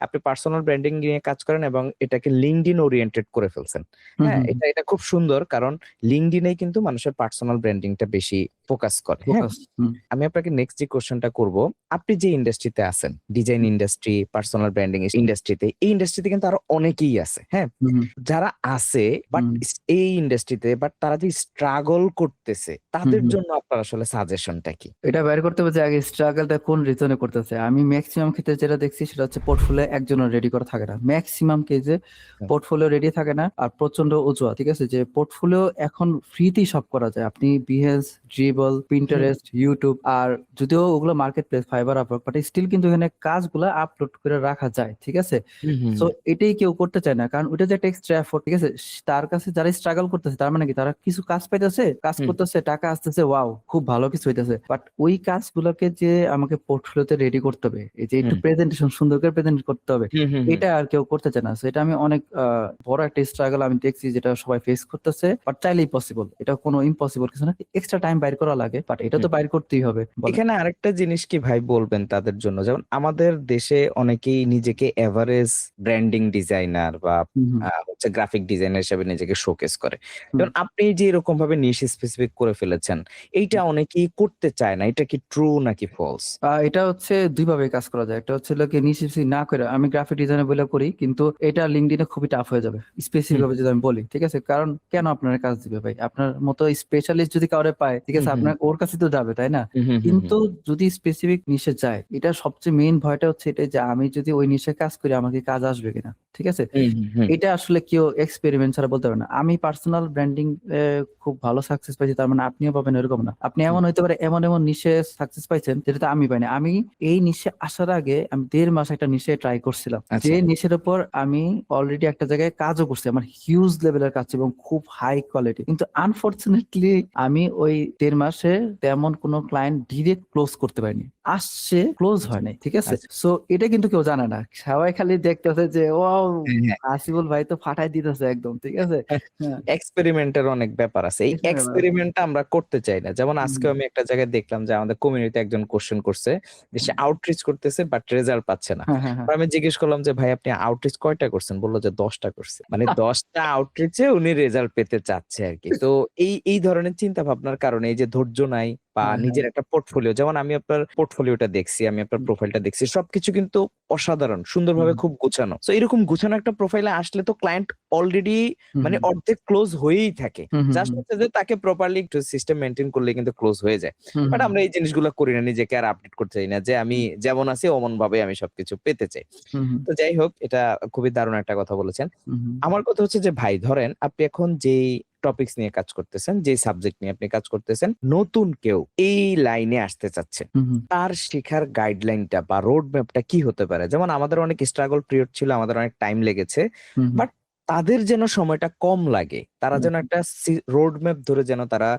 আপনি পার্সোনাল ব্র্যান্ডিং নিয়ে কাজ করেন এবং এটাকে লিঙ্কডইন ওরিয়েন্টেড করে ফেলছেন। হুম, হ্যাঁ, হুম, এটা খুব সুন্দর, কারণ লিঙ্কডইনে কিন্তু মানুষের পার্সোনাল ব্র্যান্ডিংটা বেশি ফোকাস করে। হ্যাঁ? ফোকাস। হুম, আমি আপনাকে নেক্সট যে কোয়েশ্চেনটা করব, আপনি যে ইন্ডাস্ট্রিতে আছেন, ডিজাইন ইন্ডাস্ট্রি, পার্সোনাল ব্র্যান্ডিং ইন্ডাস্ট্রিতে, এই ইন্ডাস্ট্রিতে কিন্তু আরো অনেকেই আছে। হ্যাঁ? হুম, যারা আছে বাট হুম, এই ইন্ডাস্ট্রিতে, বাট তারা যে স্ট্রাগল করতেছে, হুম, তাদের হুম। জন্য আপনার আসলে সাজেশনটা কি? এটা বের করতে হবে যে আগে স্ট্রাগলটা কোন রিজনে করতেছে। আমি ম্যাক্সিমাম ক্ষেত্রে যেটা দেখছি সেটা হচ্ছে পোর্টফোলিও একজনের রেডি করা থাকে না, ম্যাক্সিমাম কেসে হুম, পোর্টফোলিও রেডি থাকে না। আর প্রচন্ড অজুহাত, ঠিক আছে, যে পোর্টফোলিও এখন ফ্রিতেই সব করা যায়, আপনি বিহেন্স, ড্রিবল, হুম, পিন্টারেস্ট, ইউটিউব, আর যদিও ওগুলো marketplace, Fiverr, Upwork, but still কিন্তু এখানে কাজগুলা আপলোড করে রাখা যায়, ঠিক আছে। হুম, হুম, সো এটাই কেউ করতে চায় না, কারণ ওইটা যে একটা এক্সট্রা এফোর্ট, ঠিক আছে। তার কাছে যারা স্ট্রাগল করতেছে, তার মানে কি তারা কিছু কাজ পাইতেছে, কাজ হুম, করতেছে, টাকা আসতেছে, ওয়াও খুব ভালো কিছু হইতেছে, বাট ওই কাজগুলোকে যে আমাকে পোর্টফোলিওতে রেডি করতে হবে, এই যে একটু হুম, প্রেজেন্টেশন সুন্দর করে প্রেজেন্ট করতে হবে, হুম, হুম, হুম, এটা আর কেউ করতে চায় না। So এটা আমি অনেক বড় একটা স্ট্রাগল আমি দেখছি, যেটা সবাই ফেস করতেছে, বাট চাইলেই পসিবল, এটা কোনো ইম্পসিবল কিছু না, এক্সট্রা টাইম বাইর করা লাগে, বাট এটা তো হুম। বাইর করতেই হবে, বলেন। এখানে আরেকটা জিনিস কি ভাই বলবেন তাদের জন্য, যেমন আমাদের দেশে অনেকেই নিজেকে এভারেজ ব্র্যান্ডিং ডিজাইনার বা হুম, হুম, হচ্ছে গ্রাফিক ডিজাইনার হিসেবে নিজেকে শোকেস করে। হুম। যেমন আপনি যে এরকম ভাবে নিশ স্পেসিফিক করে ফেলেছেন, এইটা অনেকেই করতে চায় না। এটা কি ট্রু নাকি ফলস? এটা হচ্ছে দুই ভাবে কাজ করা যায়। একটা হচ্ছে লোকে নিশ্চিত না করে আমি গ্রাফিক ডিজাইনার বলে করি, কিন্তু এটা লিঙ্কডইনে খুবই টাফ হয়ে যাবে স্পেসিফিক হুম ভাবে যদি আমি বলি, ঠিক আছে? কারণ কেন আপনার কাজ দিবে ভাই? আপনার মতো স্পেশালিস্ট যদি কাউরে পায়, ঠিক হুম আছে, হুম আপনার ওর কাছে তো যাবে, তাই না? হুম হুম হুম কিন্তু যদি স্পেসিফিক নিশে যায়, এটা সবচেয়ে মেইন ভয়টা হচ্ছে এটা যে আমি যদি ওই নিশে কাজ করি আমাকে কাজ আসবে কিনা, ঠিক আছে? হুম হুম হুম এটা আসলে কেউ এক্সপেরিমেন্ট ছাড়া বলতে পারে না। আমি পার্সোনাল ব্র্যান্ডিং খুব ভালো সাকসেস পাইছি, তার মানে আপনিও পাবেন এরকম না। আপনি হুম এমন হইতে পারে এমন এমন নিশে সাকসেস পাইছেন যেটাতে আমি পাইনি। আমি এই নিশে আসার আগে আমি 1.5 মাস একটা নিশে ট্রাই করছিলাম, যে আচ্ছা নিশের উপর আমি অলরেডি একটা জায়গায় কাজও করছি, আমার হিউজ লেভেলের কাজ ছিল এবং খুব হাই কোয়ালিটি। কিন্তু আনফরচুনেটলি আমি ওই 1.5 মাসে তেমন কোনো ক্লায়েন্ট ডিরেক্ট ক্লোজ করতে পারিনি। আসছে, ক্লোজ হয় নাই, ঠিক আছে? আচ্ছা সো এটা কিন্তু কেউ জানে না, সবাই খালি দেখতেছে যে ও হ্যাঁ আসিফুল ভাই তো ফাটাই দিতেছে একদম, ঠিক আছে? হ্যাঁ হ্যাঁ, এক্সপেরিমেন্টের অনেক ব্যাপার আছে, এই এখানে ব্যাপার আছে। এক্সপেরিমেন্টটা আমরা করতে চাই না। যেমন হুম, আজকে আমি একটা জায়গায় দেখলাম যে আমাদের কমিউনিটিতে একজন কোশ্চেন করছে যে সে হুম। আউটরিচ করতেছে বাট রেজাল্ট পাচ্ছে না। হ্যাঁ, হ্যাঁ, হ্যাঁ। তো আমি জিজ্ঞেস করলাম যে ভাই আপনি আউটরিচ কয়টা করছেন, বললো যে 10টা করছে, মানে 10টা আউটরিচে উনি রেজাল্ট পেতে চাচ্ছে আর কি। তো এই ধরনের চিন্তা ভাবনার কারণে এই যে ধৈর্য নাই বা হ্যাঁ, হ্যাঁ। নিজের একটা পোর্টফোলিও, যেমন আমি আপনার পোর্টফোলিওটা দেখছি, আমি আপনার হুম, প্রোফাইলটা দেখছি, সবকিছু কিন্তু অসাধারণ হুম, সুন্দরভাবে খুব গোছানো। তো এরকম গোছানো একটা প্রোফাইলে আসলে তো ক্লায়েন্ট অলরেডি হুম, মানে হুম, অর্ধেক ক্লোজ হয়েই থাকে। হুম, হুম, জাস্ট হুম, হচ্ছে যে তাকে প্রপারলি একটু সিস্টেম মেইনটেইন করলে কিন্তু ক্লোজ হয়ে যায়। হুম, বাট হুম, আমরা এই জিনিসগুলো করি না, নিজেকে আর আপডেট করতে চাই না যে আমি যেমন আছি অমন ভাবে আমি সবকিছু পেতে চাই। হুম, হুম, তো যাই হোক, এটা খুবই দারুণ একটা কথা বলেছেন। হুম, হুম, আমার কথা হচ্ছে যে ভাই ধরেন আপনি এখন যেই টপিকস নিয়ে কাজ করতেছেন, যেই সাবজেক্ট নিয়ে আপনি কাজ করতেছেন, নতুন কেউ এই লাইনে আসতে চাচ্ছে, হুম, হুম, তার শেখার গাইডলাইনটা বা রোড ম্যাপটা কি হতে পারে? যেমন আমাদের অনেক স্ট্রাগল পিরিয়ড ছিল, আমাদের অনেক টাইম লেগেছে। হুম, হুম, বাট তাদের যেন সময়টা কম লাগে, তারা যেন একটা রোড ম্যাপ ধরে যেন তারা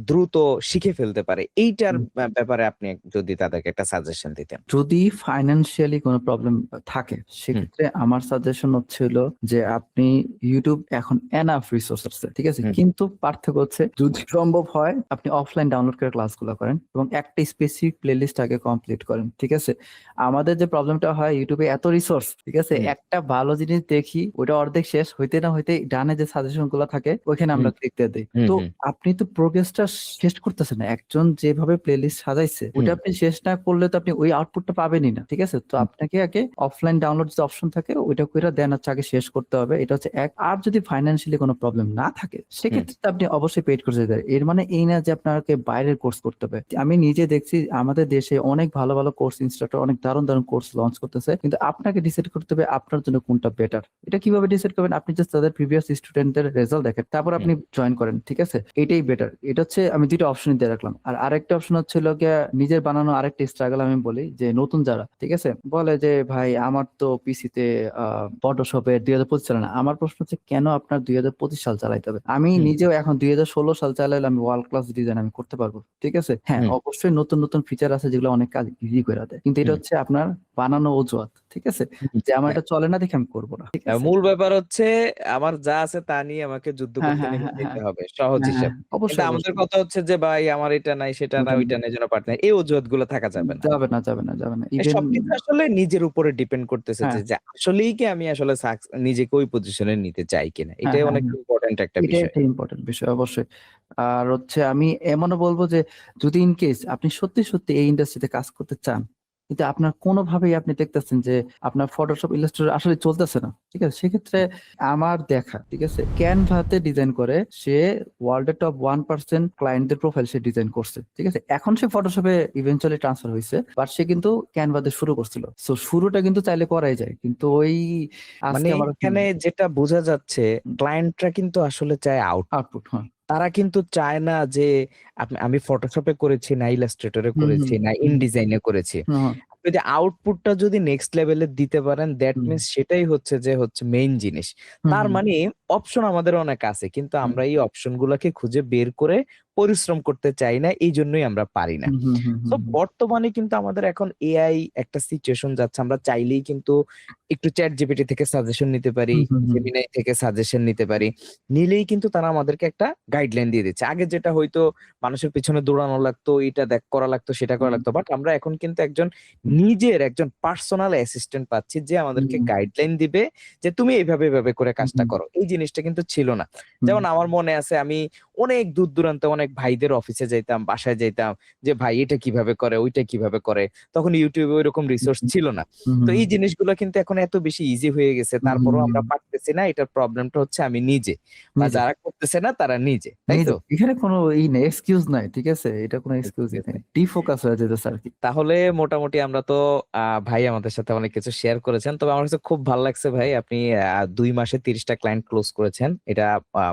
দ্রুত শিখে ফেলতে পারে। এইটার হুম। ব্যাপারে আপনি যদি তাদেরকে একটা সাজেশন দিতেন। যদি ফাইন্যান্সিয়ালি কোনো প্রবলেম থাকে, হুম, সেক্ষেত্রে আমার সাজেশন হচ্ছিল যে আপনি ইউটিউব এখন এনাফ রিসোর্স আছে, ঠিক আছে, হুম, কিন্তু পার্থক্য হচ্ছে যদি সম্ভব হয় আপনি অফলাইন ডাউনলোড করে ক্লাসগুলো করেন এবং একটা স্পেসিফিক প্লেলিস্ট আগে কমপ্লিট করেন, ঠিক আছে? আমাদের যে প্রবলেমটা হয় ইউটিউবে এত রিসোর্স, ঠিক আছে, হুম, একটা ভালো জিনিস দেখি ওটা অর্ধেক শেষ হইতে না হইতে ডানে যে সাজেশন গুলো থাকে ওইখানে হুম, আমরা ক্লিক দিয়ে দিই। হুম, তো হুম, আপনি তো প্রোগ্রেসটা শেষ করতেছেন না। একজন যেভাবে প্লেলিস্ট সাজাইছে ওটা হুম, আপনি শেষ না করলে তো আপনি ওই আউটপুটটা পাবেনই না, ঠিক আছে? তো হুম, আপনাকে আগে অফলাইন ডাউনলোড যে অপশন থাকে ওইটা কইরা দেন হচ্ছে আগে শেষ করতে হবে, এটা হচ্ছে এক। আর যদি ফাইন্যান্সিয়ালি কোনো প্রবলেম না থাকে হুম, সেক্ষেত্রে তো আপনি অবশ্যই পেইড কোর্স যেতে পারেন। এর মানে এই না যে আপনাকে বাইরের কোর্স করতে হবে। আমি নিজে দেখছি আমাদের দেশে অনেক ভালো ভালো কোর্স ইনস্ট্রাক্টর অনেক দারুণ দারুণ কোর্স লঞ্চ করতেছে, কিন্তু আপনাকে ডিসাইড করতে হবে আপনার জন্য কোনটা বেটার। এটা কিভাবে ডিসাইড করবেন? আপনি জাস্ট তাদের প্রিভিয়াস স্টুডেন্টদের রেজাল্ট দেখেন, তারপর হুম, আপনি জয়েন করেন, ঠিক আছে? এটাই বেটার। এটা হচ্ছে আমি দুইটা অপশন দিয়ে রাখলাম। আর আরেকটা অপশন হচ্ছে গিয়া নিজের বানানো আরেকটা স্ট্রাগল আমি বলি, যে নতুন যারা, ঠিক আছে, বলে যে ভাই আমার তো পিসিতে ফটোশপের 2025 চালায় না। আমার প্রশ্ন হচ্ছে কেন আপনার 2025 সাল চালাইতে হবে? আমি হুম, নিজেও এখন 2016 সাল চালাইলে আমি ওয়ার্ল্ড ক্লাস ডিজাইন আমি করতে পারবো, ঠিক আছে? হ্যাঁ, হুম, অবশ্যই নতুন নতুন ফিচার আছে যেগুলো অনেক কাজ ইজি করে দেয়, কিন্তু এটা হুম, হচ্ছে আপনার বানানো অজুহাত, ঠিক আছে, হুম। যে আমার এটা চলে না দেখে আমি করবো না, ঠিক আছে? মূল ব্যাপার হচ্ছে আমার যা আছে তা নিয়ে আমাকে যুদ্ধ হ্যাঁ, করতে হ্যাঁ, হ্যাঁ, নিতে হ্যাঁ, হবে, সহজ হ্যাঁ, হ্যাঁ, হিসাব। কিন্তু অবশ্যই আমাদের অবশ্যই। কথা হচ্ছে যে ভাই আমার এটা নাই সেটা না ওটা না, ওইটা নাই যেন পার্টনার, এই অজুহাত গুলো থাকা যাবে না। যাবে না, যাবে না, যাবে না, ইভেন সবকিছু আসলে নিজের উপরে ডিপেন্ড করতেছে হ্যাঁ, যে আসলেই কি আমি আসলে নিজেকে ওই পজিশনে নিতে চাই কিনা, হ্যাঁ, এটাই হ্যাঁ, অনেক হ্যাঁ, ইম্পর্টেন্ট একটা এটা বিষয়। একটা ইম্পর্টেন্ট বিষয় অবশ্যই। আর হচ্ছে আমি এমনও বলবো যে যদি ইন কেস আপনি সত্যি সত্যি এই ইন্ডাস্ট্রিতে কাজ করতে চান, কিন্তু আপনার কোনোভাবেই আপনি দেখতেছেন যে আপনার ফটোশপ ইলাস্ট্রেটর আসলে চলতেছে না, ঠিক আছে, সেক্ষেত্রে আমার দেখা, ঠিক আছে, ক্যানভাতে ডিজাইন করে সে ওয়ার্ল্ডের টপ 1% ক্লায়েন্টদের প্রোফাইল সে ডিজাইন করছে, ঠিক আছে, এখন সে ফটোশপে ইভেন্চুয়ালি ট্রান্সফার হয়েছে, বাট সে কিন্তু ক্যানভাতে শুরু করছিল। সো শুরুটা কিন্তু চাইলে করাই যায়, কিন্তু ওই মানে আজকে আমার এখানে যেটা বোঝা যাচ্ছে ক্লায়েন্টরা কিন্তু আসলে চায় আউটপুট, হ্যাঁ। তারা কিন্তু চায় না যে আমি ফটোশপে করেছি না ইলাস্ট্রেটরে হুম, হুম, করেছি না হুম, ইনডিজাইনে করেছি। হুম, আপনি যদি আউটপুটটা যদি নেক্সট লেভেলের দিতে পারেন দ্যাট হুম, মিনস সেটাই হচ্ছে মেইন জিনিস। হুম, তার হুম, মানে অপশন আমাদের অনেক আছে। কিন্তু হুম, আমরা এই অপশন গুলাকে খুঁজে বের করে পরিশ্রম করতে চাই না। এইজন্যই আমরা পারি না। হুম, হুম, হুম, সো হুম, হুম, বর্তমানে কিন্তু আমাদের এখন এআই একটা সিচুয়েশন যাচ্ছে। আমরা চাইলেই কিন্তু একটু ChatGPT থেকে সাজেশন নিতে পারি, হুম, হুম, হুম, Gemini থেকে সাজেশন নিতে পারি। নিলেই কিন্তু তারা আমাদেরকে একটা গাইডলাইন দিয়ে দিচ্ছে। আগে যেটা হয়তো মানুষের পিছনে দৌড়ানো লাগতো, এটা করা লাগতো, সেটা করা হুম, লাগতো। বাট আমরা এখন কিন্তু নিজের একজন পার্সোনাল অ্যাসিস্ট্যান্ট পাচ্ছি যে আমাদেরকে হুম, গাইডলাইন দিবে যে তুমি এভাবে করে হুম, কাজটা করো। এই জিনিসটা কিন্তু ছিল না। হুম, যেমন আমার মনে আছে আমি অনেক দূর দূরান্তে অনেক ভাইদের অফিসে যাইতাম, বাসায় যাইতাম যে ভাই এটা কিভাবে করে, ওইটা কিভাবে করে। তখন ইউটিউবে ওইরকম রিসোর্স ছিল না। তো এই জিনিসগুলো কিন্তু এখন এত বেশি ইজি হয়ে গেছে। তারপরেও আমরা পারতেছি না। এটার প্রবলেমটা হচ্ছে আমি নিজে, বা নিজে যারা করতেছে না তারা নিজে, তাই নিজে তো? এখানে কোনো নেই, এক্সকিউজ নাই, ঠিক আছে, এটা কোনো এক্সকিউজই নেই, ডিফোকাস হয়ে যেতেছে আর কি। তাহলে মোটামুটি আমরা তো ভাই আমাদের সাথে অনেক কিছু শেয়ার করেছেন, তবে আমার কাছে খুব ভালো লাগছে ভাই, আপনি 2 মাসে 30টা ক্লায়েন্ট ক্লোজ করেছেন। এটা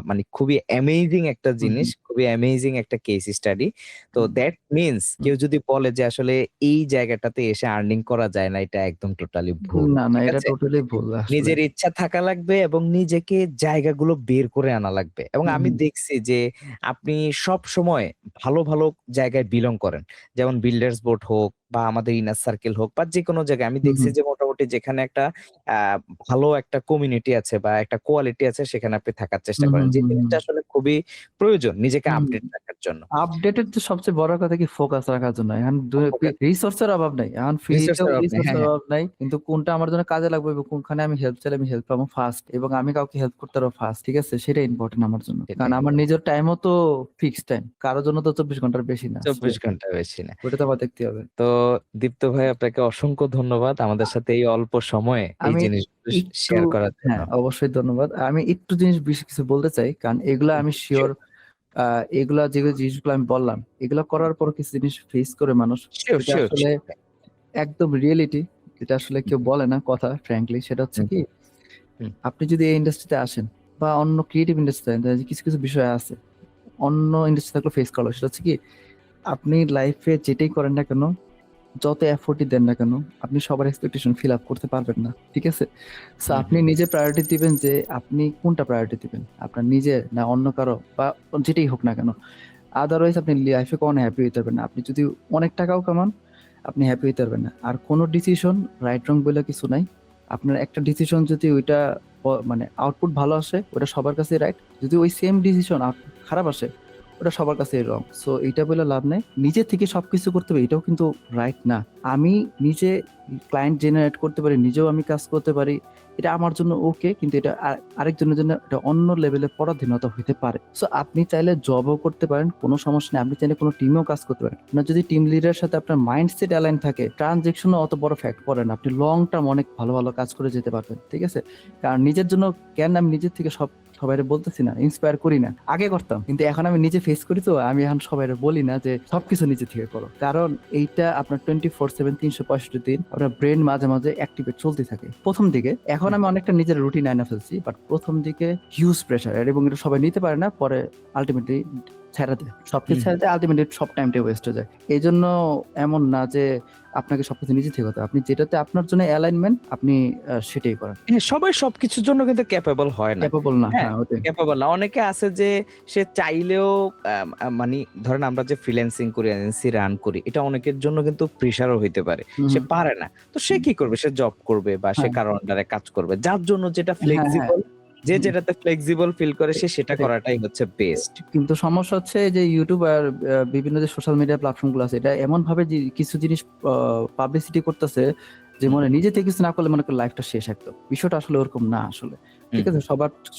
মানে খুবই অ্যামেজিং একটা জিনিস, খুবই অ্যামেজিং একটা কেস স্টাডি। তো দ্যাট মিনস কেউ যদি বলে যে আসলে এই জায়গাটাতে এসে আর্নিং করা যায় না, এটা একদম টোটালি ভুল। না না, ঠিক এটা আছে? টোটালি ভুল আসলে। নিজের ইচ্ছা থাকা লাগবে এবং নিজেকে জায়গাগুলো বের করে আনা লাগবে। এবং আমি দেখছি যে আপনি সব সময় ভালো, ভালো জায়গায় বিলং করেন। যেমন বিল্ডার্স বোর্ড হোক বা আমাদের ইনার সার্কেল হোক বা যেকোনো জায়গায় আমি দেখছি যে মোটামুটি যেখানে একটা আ ভালো একটা কমিউনিটি আছে বা একটা কোয়ালিটি আছে সেখানে আপনি থাকার চেষ্টা করেন। যে জিনিসটা আসলে খুবই প্রয়োজন নিজেকে আপডেট রাখার জন্য। আপডেটেড তো সবচেয়ে বড় কথা কি ফোকাস রাখার জন্য। এখন রিসোর্সের অভাব নাই, এখন ফ্রিতেও রিসোর্সের অভাব নেই। হ্যাঁ, রিসোর্সের হ্যাঁ। অভাব নাই, কিন্তু কোনটা আমার জন্য কাজে লাগবে এবং কোনখানে আমি হেল্প চাইলে আমি হেল্প পাবো ফার্স্ট, এবং আমি কাউকে হেল্প করতে পারবো ফার্স্ট, ঠিক আছে, সেটা ইম্পর্টেন্ট আমার জন্য। কারণ সেটাই। আমার নিজের টাইমও তো ফিক্সড টাইম, কারোর জন্য তো 24 ঘন্টার বেশি না। ২৪ ঘন্টা বেশি না। ওটা তো আবার দেখতে হবে। তো দীপ্ত ভাই আপনাকে অসংখ্য ধন্যবাদ আমাদের সাথে এই অল্প সময়ে এই আমি জিনিসগুলো একটু, শেয়ার করার জন্য। হ্যাঁ অবশ্যই ধন্যবাদ। আমি একটু জিনিস বেশি কিছু বলতে চাই, কারণ এগুলা আমি শিওর, এগুলা যেগুলো জিনিসগুলো আমি বললাম, এগুলা করার পর কিছু জিনিস ফেস করে মানুষ, শিওর, যেটা শিওর, আসলে শিওর। একদম রিয়েলিটি, যেটা আসলে কেউ বলে না কথা ফ্র্যাঙ্কলি, সেটা হচ্ছে হুম, কি, হুম, আপনি যদি এই ইন্ডাস্ট্রিতে আসেন বা অন্য ক্রিয়েটিভ ইন্ডাস্ট্রিতে, কিছু কিছু বিষয় আছে অন্য ইন্ডাস্ট্রি থাকলে ফেস করা, সেটা হচ্ছে কি, আপনি লাইফে যেটাই করেন না কেন, যত এফোর্টই দেন না কেন, আপনি সবার এক্সপেকটেশন ফিল আপ করতে পারবেন না, ঠিক আছে। সো হুম, আপনি নিজে প্রায়োরিটি দিবেন যে আপনি কোনটা প্রায়োরিটি দিবেন, আপনার নিজের না অন্য কারো, বা যেটাই হোক না কেন। আদারওয়াইজ আপনি লাইফে কখনো হ্যাপি হইতে পারবেন না। আপনি যদি অনেক টাকাও কামান, আপনি হ্যাপি হইতে পারবেন না। আর কোনো ডিসিশন রাইট রং বলে কিছু নাই। আপনার একটা ডিসিশন যদি ওইটা মানে আউটপুট ভালো আসে, ওটা সবার কাছে রাইট। যদি ওই সেম ডিসিশন আউটপুট খারাপ আসে, ওটা সবার কাছে রং। সো এইটা বলে লাভ নেই, নিজে থেকে সবকিছু করতে হবে, এটাও কিন্তু রাইট না। আমি নিজে ক্লায়েন্ট জেনারেট করতে পারি, নিজেও আমি কাজ করতে পারি, এটা আমার জন্য ওকে, কিন্তু এটা আরেকজনের জন্য এটা অন্য লেভেলে পরাধীনতা হতে পারে। সো আপনি চাইলে জবও করতে পারেন, কোনো সমস্যা নেই, আপনি চাইলে কোনো টিমেও কাজ করতে পারেন। আপনার যদি টিম লিডারের সাথে আপনার মাইন্ডসেট অ্যালাইন থাকে, ট্রানজেকশনও অত বড় ফ্যাক্ট পড়ে না, আপনি লং টার্ম অনেক ভালো ভালো কাজ করে যেতে পারবেন, ঠিক আছে। কারণ নিজের জন্য কেন আমি নিজের থেকে সবাইরে বলতেছি না, ইন্সপায়ার করি না, আগে করতাম, কিন্তু এখন আমি নিজে ফেস করি, তো আমি এখন সবাইরে বলি না যে সবকিছু নিজে থেকে করো, কারণ এইটা আপনার 24/7 365 দিন আপনার ব্রেন মাঝে মাঝে অ্যাক্টিভেট চলতে থাকে প্রথম দিকে। এখন আমি অনেকটা নিজের রুটিন আইনা ফেলছি, বাট প্রথম দিকে হিউজ প্রেশার, এবং এটা সবাই নিতে পারে না, পরে আলটিমেটলি ছেড়ে দেয়, সবকিছু ছেড়ে দেয়, আলটিমেটলি সব টাইমটা ওয়েস্ট হয়ে যায়। এই জন্য এমন না যে আপনাকে সবকিছু নিজে থেকে করতে হবে, আপনি যেটাতে আপনার জন্য অ্যালাইনমেন্ট আপনি সেটাই করেন। হ্যাঁ, সবাই সবকিছুর জন্য কিন্তু ক্যাপেবল হয় না। ক্যাপাবল না, হ্যাঁ, হ্যাঁ ওটাই। ক্যাপেবল না। অনেকে আছে যে সে চাইলেও মানি ধরেন আমরা যে ফ্রিল্যান্সিং করি, এজেন্সি রান করি, এটা অনেকের জন্য কিন্তু প্রেশারও হইতে পারে। সে পারে না। তো সে কি করবে? সে জব করবে বা সে হ্যাঁ কারো আন্ডারে কাজ করবে। যার জন্য যেটা হ্যাঁ হ্যাঁ ফ্লেক্সিবল, যে হুম, যেটাতে ফ্লেক্সিবল ফিল করে সে সেটা সেটাই। করাটাই হচ্ছে বেস্ট। কিন্তু সমস্যা হচ্ছে যে ইউটিউব আর বিভিন্ন যে সোশ্যাল মিডিয়া প্ল্যাটফর্ম গুলো আছে, এটা এমন ভাবে যে কিছু জিনিস পাবলিসিটি করতেছে, যে মনে নিজে থেকে কিছু না করলে মনে করে লাইফটা শেষ একদম। বিষয়টা আসলে ওরকম না আসলে, ঠিক আছে।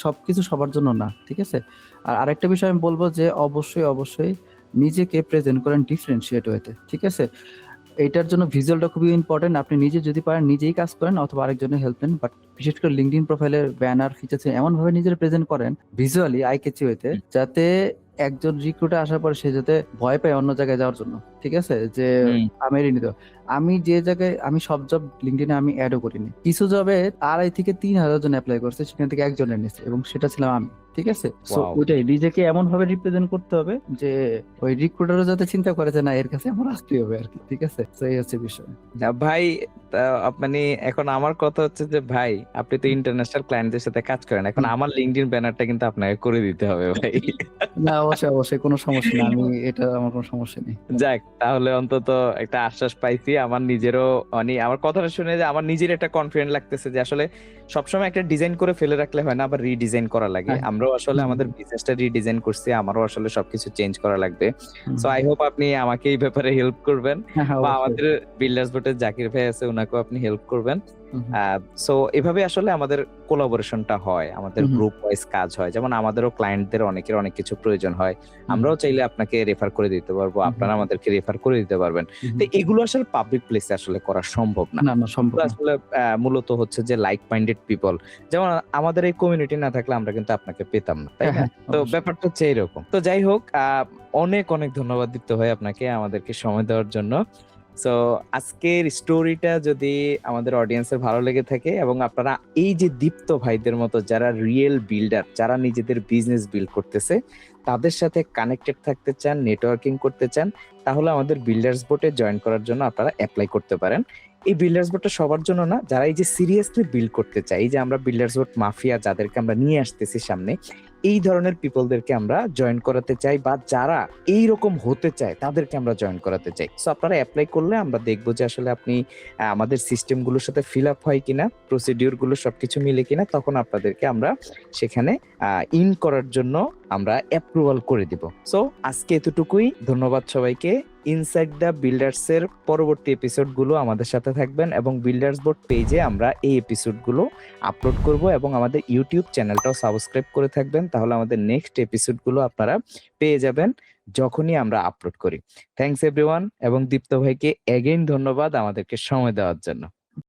সবকিছু সবার জন্য না, ঠিক আছে। আর আরেকটা বিষয় আমি বলবো যে অবশ্যই অবশ্যই নিজেকে প্রেজেন্ট করেন ডিফারেন্সিয়েট ওয়েতে, ঠিক আছে। এটার জন্য ভিজুয়ালটা খুবই ইম্পর্টেন্ট। আপনি নিজে যদি পারেন নিজেই কাজ করেন অথবা আরেকজনের হেল্প নেন, বাট বিশেষ করে লিঙ্কডইন প্রোফাইলের ব্যানার ফিচার্স এমন ভাবে নিজের প্রেজেন্ট করেন ভিজুয়ালি আই ক্যাচি হইতে, যাতে একজন রিক্রুটার আসার পর সে যাতে ভয় পায় অন্য জায়গায় যাওয়ার জন্য, ঠিক আছে, যে আমেরই নিতে। আমি যে জায়গায়, আমি সব জব লিঙ্কডইনে আমি অ্যাডও করিনি, কিছু জবে 2,500 থেকে 3,000 জন অ্যাপ্লাই করছে, সেখান থেকে একজনের নিচ্ছে, এবং সেটা ছিলাম আমি, ঠিক আছে। So wow! ওইটাই নিজেকে এমন ভাবে রিপ্রেজেন্ট করতে হবে যে ওই রিক্রুটারও যাতে চিন্তা করে যে না, এর কাছে আমার আসতেই হবে আর কি, ঠিক আছে। তো এই হচ্ছে বিষয়। ভাই, মানে এখন আমার কথা হচ্ছে যে ভাই, আপনি তো ইন্টারন্যাশনাল ক্লায়েন্টদের সাথে কাজ করেন। এখন আমার লিঙ্কডইন ব্যানারটা কিন্তু আপনাকে করে দিতে হবে ভাই। না অবশ্যই অবশ্যই কোনো সমস্যা নেই, আমি এটা আমার কোনো সমস্যা নেই। যাক, তাহলে অন্তত একটা আশ্বাস পাইছি। আমার নিজেরও মানে আমার কথাটা শুনে যে আমার নিজের একটা কনফিডেন্ট লাগতেছে যে আসলে সবসময় একটা ডিজাইন করে ফেলে রাখলে হয় না, আবার রিডিজাইন করা লাগে। হ্যাঁ আমরাও আসলে হুম, আমাদের বিজনেসটা রিডিজাইন করছি, আমারও আসলে সবকিছু চেঞ্জ করা লাগবে। হুম, সো আই হোপ আপনি আমাকে এই ব্যাপারে হেল্প করবেন, হ্যাঁ হ্যাঁ বা অবশ্যই। আমাদের বিল্ডার্স বোর্ডের জাকির ভাই আছে, উনার ওনাকেও আপনি হেল্প করবেন। হুম, হুম, সো এভাবে আসলে আমাদের কোলাবোরেশনটা হয়, আমাদের হুম, গ্রুপ ওয়াইজ কাজ হয়। যেমন আমাদেরও ক্লায়েন্টদের অনেকের অনেক কিছু প্রয়োজন হয়, হুম, আমরাও চাইলে আপনাকে রেফার করে দিতে পারবো, হুম, হুম, আপনারা আমাদেরকে রেফার করে দিতে পারবেন। হুম, তো হুম। এগুলো আসলে পাবলিক প্লেসে আসলে করা সম্ভব না। না, না সম্ভব এগুলো না। আসলে মূলত হচ্ছে যে লাইক মাইন্ডেড পিপল, যেমন আমাদের এই কমিউনিটি না থাকলে আমরা কিন্তু আপনাকে পেতাম না, তাই হ্যাঁ, না? হ্যাঁ, তো অবশ্যই। ব্যাপারটা হচ্ছে এরকম। তো যাই হোক, অনেক অনেক ধন্যবাদ দীপ্ত ভাই আপনাকে আমাদেরকে সময় দেওয়ার জন্য। সো আজকের স্টোরিটা যদি আমাদের অডিয়েন্সের ভালো লেগে থাকে এবং আপনারা এই যে দীপ্ত ভাইদের মতো যারা রিয়েল বিল্ডার, যারা নিজেদের বিজনেস বিল্ড করতেছে, তাদের সাথে কানেক্টেড থাকতে চান, নেটওয়ার্কিং করতে চান, তাহলে আমাদের বিল্ডার্স বোটে জয়েন করার জন্য আপনারা অ্যাপ্লাই করতে পারেন। এই বিল্ডার্স বোটটা সবার জন্য না, যারা এই যে সিরিয়াসলি বিল্ড করতে চাই, এই যে আমরা বিল্ডার্স বোট মাফিয়া যাদেরকে আমরা নিয়ে আসতেছি সামনে, এই ধরনের পিপলদেরকে আমরা জয়েন করাতে চাই, বা যারা এই রকম হতে চায় তাদেরকে আমরা জয়েন করাতে চাই। সো আপনারা অ্যাপ্লাই করলে আমরা দেখবো যে আসলে আপনি আমাদের সিস্টেমগুলোর সাথে ফিল আপ হয় কিনা, প্রসিডিউর গুলো সবকিছু মিলে কিনা, তখন আপনাদেরকে আমরা সেখানে ইন করার জন্য আমরা অ্যাপ্রুভাল করে দিব। সো আজকে এতটুকুই, ধন্যবাদ সবাইকে। ইনসাইড দ্য বিল্ডার্স এর পরবর্তী এপিসোড গুলো আমাদের সাথে থাকবেন এবং বিল্ডার্স বোর্ড পেজে আমরা এই এপিসোড গুলো আপলোড করব, এবং আমাদের ইউটিউব চ্যানেলটাও সাবস্ক্রাইব করে থাকবেন, তাহলে আমাদের নেক্সট এপিসোড গুলো আপনারা পেয়ে যাবেন যখনই আমরা আপলোড করি। থ্যাংকস এভরিওয়ান, এবং দীপ্ত ভাইকে এগেইন ধন্যবাদ আমাদেরকে সময় দেওয়ার জন্য।